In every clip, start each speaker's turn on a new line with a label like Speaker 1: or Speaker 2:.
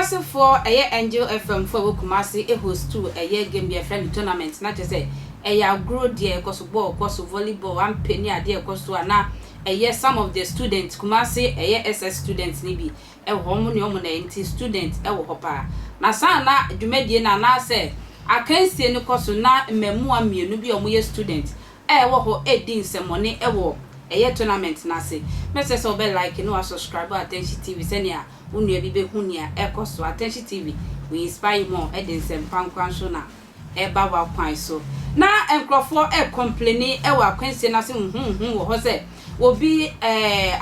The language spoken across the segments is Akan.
Speaker 1: Kumasi for Angel FM for Kumasi host to game be a friendly tournament. Not just say grow dear course of ball, course of volleyball, and penny idea course to ana some of the students Kumasi SS students nibi homo students hopa. Na sana jumedie na say I can't see any course na memua mienu bi omo student wo edin semone tournament na say message so be like you know subscribe Attention TV senia unu ebibe hunia ekoso Attention TV we inspire more edin sempam kwanso na eba wa kwan so na enkrofo complaining wa kwanse na se wo ho se obi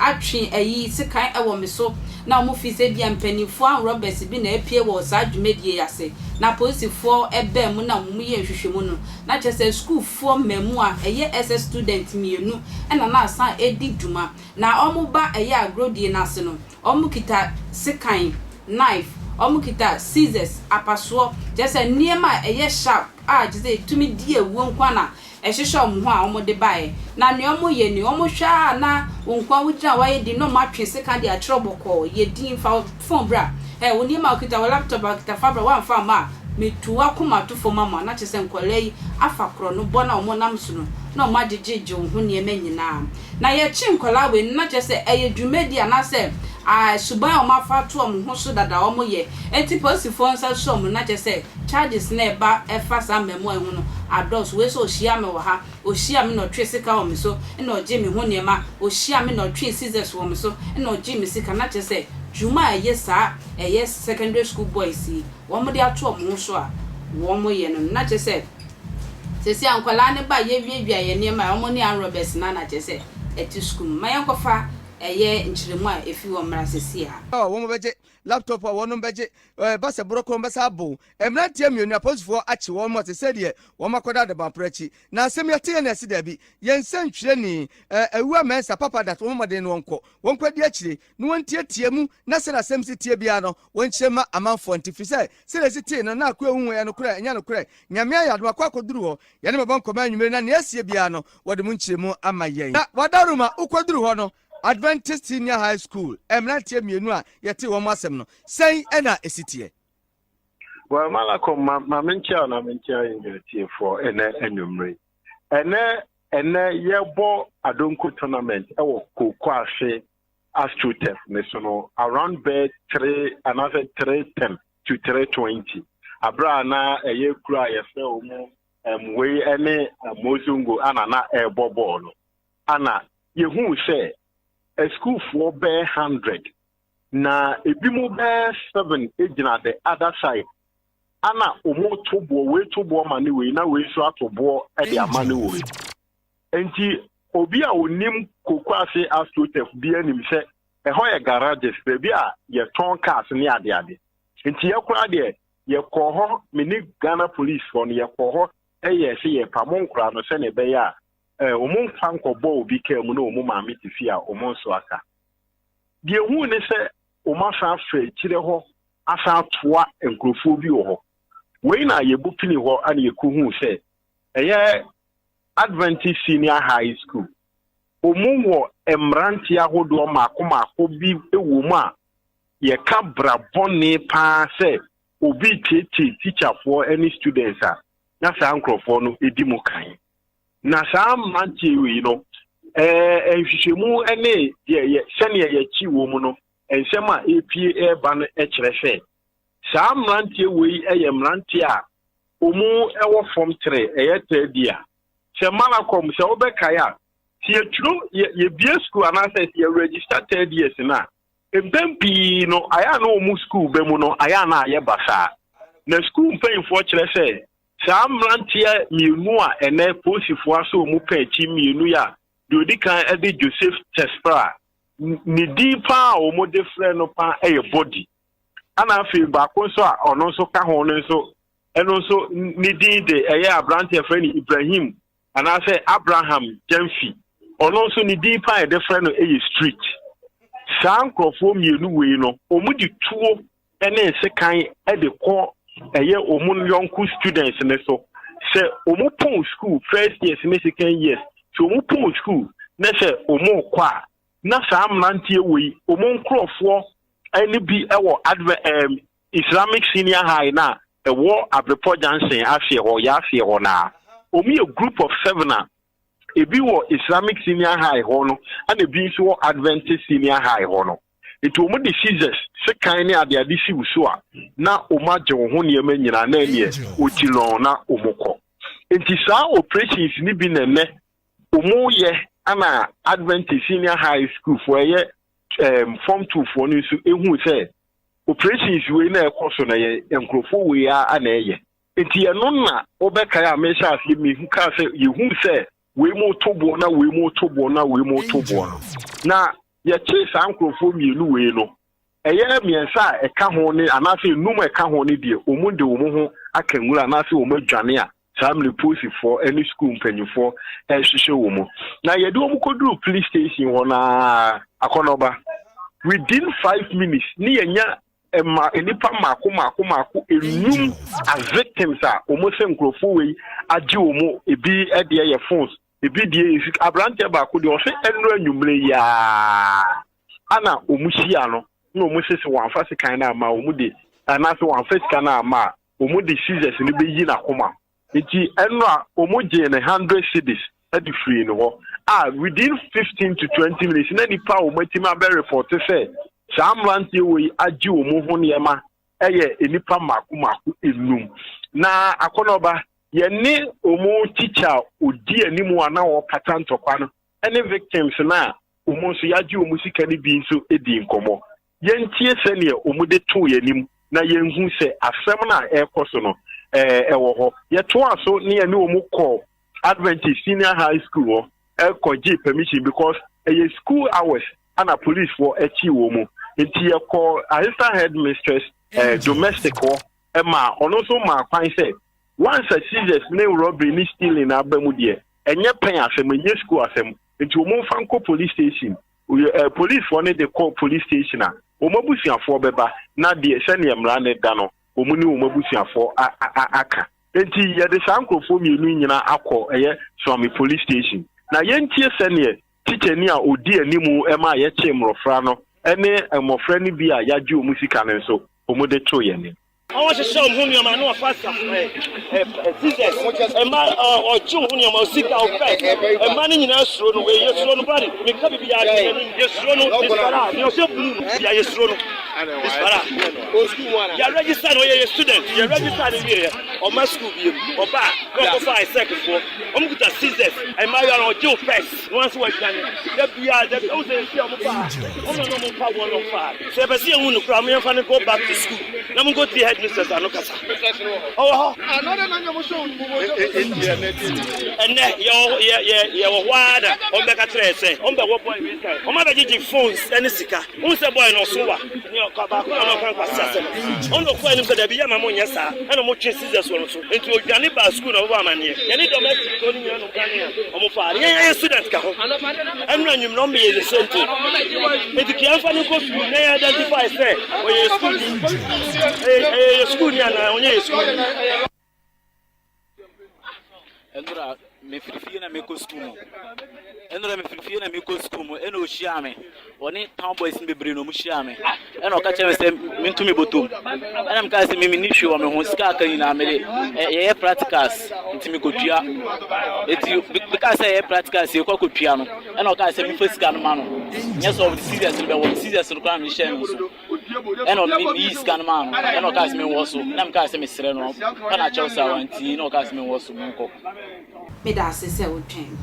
Speaker 1: atwe ayi sikan wo me so na omo fi se bia mpanifo an Roberts bi na apie wo sa dwumedie yase na policefoɔ ebe mu na mu ye hwehwemu no na chese school foɔ memu a SS student mienu na asan edi dwuma na omo ba agrodie na se no omo kita sikan knife omo kita scissors apaso chese niema sharp a chese tumi die wo nkwa na ehwehwe omo ho a omo de bae na ne omo ye ni omo hwa na nkwa wugyina waye di no matwe sikan de atroboko ye din fa phone bra woni ma okita wa laptop akita fabra wa mfa ma metuwa kuma to for mama na chese nkwalei afa kro no bona omo nam so no na omo ajejeje ho ne emanyina na ye chi nkwala we na chese dwumedi ana se suban omo afa to omo ho so dada omo ye enti posifo nsa so omo na chese charges na eba efa sa memo ehu no ados we so ohia me wo ha ohia me no twe sika omo so na oje me ho ne ma ohia me no twe scissors wo me so na oje me sika na chese Juma sa secondary school boys womo de ato omo so a womo ye no na chese sesi ankwala ne ba ye wiewia ye ne ma womo ne an Roberts na chese eti school ma yankofa nchiremu a efi wo mra sesi ha
Speaker 2: womo beje laptop a wono beje basa broko mbasa abo emrantie mienu aposifo achi wo mo se de wo makoda de bamprachi na asem yete na esi da bi yensa ntwire ni awua mensa papa dat wo mode no wonko di achire no wontie mu na se na asem si tie bia no wonchema amanfo ntifi se le si tie no na akwa hu ya no kura nya no kura nyame ya do akwa koduru ho ye ne babon koma nwumere na ne asie bia no wode mu nchiremu amayen na wadaruma ukoduru ho no Adventist Senior High School emrantie mienu a yete wo masem no sen na esitie
Speaker 3: well malako ma mentia na mentia ingetie for enumre ene yebo adonko tournament ewo kokwafe astrotef mesono around bed 310 to 320 abra na kura yefe omo we ene mozungo anana ebo ball ana yehu se a school for bear 100 na ebimu bear 7 ejina the other side ana omo tobo we tobo mani we na we so atobo e de amani we enti obi a onim kokwase astrotef bi anim se e ho ye garages be a ye ton cars ni ade enti ye kura de ye ko ho mini Ghana police for ye ko ho ye se ye pamon kura no se ne be ya omo fanko bo obi ka mu no omo maame tifi a omo nso aka die hu ne se omo afa afa kire ho asa toa enkrofo bi wo ho we na ye bupini ho ana ye ku hu se Adventist Senior High School omo wo emranti ahodo maako bi ewo mu a ye ka brabone pa se obi teacher for any students a na sa enkrofo no edi mu kan na sa mantie we no ehwehwemu ene ye sene ye chi wo mu no ensem a EPA ba no ekyerehwe sa mantie we mrantie a omu ewo form 3 3dia se malakom se obeka ya ti etru ye bia school anase ye register 3 years na embempi no aya na omu school be mu no aya na aye basa na school mpanyfo kyerehwe sa mrantie mienu a ene posifo aso mu panchi mienu ya de odikan ede Joseph Tespera ni dipa o mo de frɛ no pa body ana afi ba ko so a ono so ka ho no so eno so ni din de abrantie frɛ ni Ibrahim ana say Abraham Jemfi ono so ni dipa de frɛ no street sa nkrofo mienu we no o mu di tuo ene sekan ede ko omun yonku students ne so se omu pon school first year second year so omu pon school ne se omu kwa na sa amrantie we omu nkrofo ani bi ewo Islamic Senior High na a war Abrepo Jansen afie ho ya afie ho na omi a group of 7 ebi wo Islamic Senior High ho no and ebi nso wo Adventist Senior High ho no it omo the scissors se kan ne ade ade si wuso a na omo agye wo ho ne ma nyina na ne otilon na omokọ enti saa operations ni bi na ne omo ye ana Adventist Senior High School for ye form 2 for no so ehu se operations we na ekoso na ye enkrofo we a na eye enti ye no na obeka ya me sha afi mi hu ka se ye hu se we mo tobo na we mo tobo na we mo tobo na ye chi sa enkrofo mienu we no eye miensa eka ho ni anase num eka ho ni de omunde wo ho akanwura anase wo madwane a family police for any school mpanyufo ehwehwe wo mu na ye de wo koduru police station ho na akonoba within 5 minutes ni yenya enipa mako enum as victims a omo se nkrofo we agi omo ebi ede ye phones ebi die abrante ba ko de o se enro anwumre ya ana omuhia no na omo se wanfa se kan na ama omo de ana se wanfa se kan na ama omo de scissors ni be yi na koma enti enro a omo je na 100 cedis at the free no within 15 to 20 minutes na nipa omo tima be report say Samlanti we agi omo ho ne ma eye enipa mako enum na akonoba ye ne omo teacher odi animu ana wo patanto kwa no any victims na omo so yagi omo sika ni bi nso edi nkomo ye ntie se ne omo de to ye nim na ye nhu se asem na ekoso no ewo ho ye to aso ne ye ne omo call Adventist Senior High School ekoji permission because a school hours ana police for echi wo mu enti ye call assistant headmistress domestic ho ma ono so ma kwan say once a scissors ne robbery ni stealing na abamu de enye pen asem enye school asem enti wo mu fanko police station police for ne de call police station a wo mabusiafo beba na de se ne mra ne da no wo mu ni wo mabusiafo aka enti ye de sankrofo mienu nyina akọ eye from police station na ye ntie se ne teacher ni a odi animu ma ye che mrofra no ene mrofra ni bi a yaji o musika ne so o mo de to ye ni
Speaker 4: I want to show him your man no fast scissors e ma o ju hu ni ma sika o pe e ma ni nyina suro no we ye suro no bari me ka bi ya ye suro no dispara ni o se blue ya ye suro no dispara o school one ya register no ye student ya register ni ye o ma school bi o ba go for a second for o mu kuta scissors e ma ya no ju first once we done the bia the o se o mu pa o no mo pa wo no pa se be se hu no kra mo ye fa go back to school na mo go to head Mr. Zanokasa. Oh, another man you show and you wada on the catrese, on the what boy we say. On my phones and sika. Who's the boy no soa? You come on the phone for the Biama Monyasa, and a much scissors also. Into a Janiba school of woman here. You need domestic Tony and Omofari. Yeah, students come. And when you know me is the same thing. If you can't find a course, you may identify, say, or your school na onye school
Speaker 5: endura me frifie na me ko school endura me frifie na me ko school eno ohia me oni town boys bebre no mu hia me eno ka che me se mentumi botom ena me ka se me ni hwe o me ho sika aka ni na me ye practicals ntimi ko dua eti because ye practicals ye ko dua no ena ka se me fasika no ma no yes of the serious be wo serious no kwa me hia no so eno me scan man eno ka se me wo so na me ka se me sere no kana cha o sa wanti no ka se me wo so mo ko
Speaker 1: me da se o twen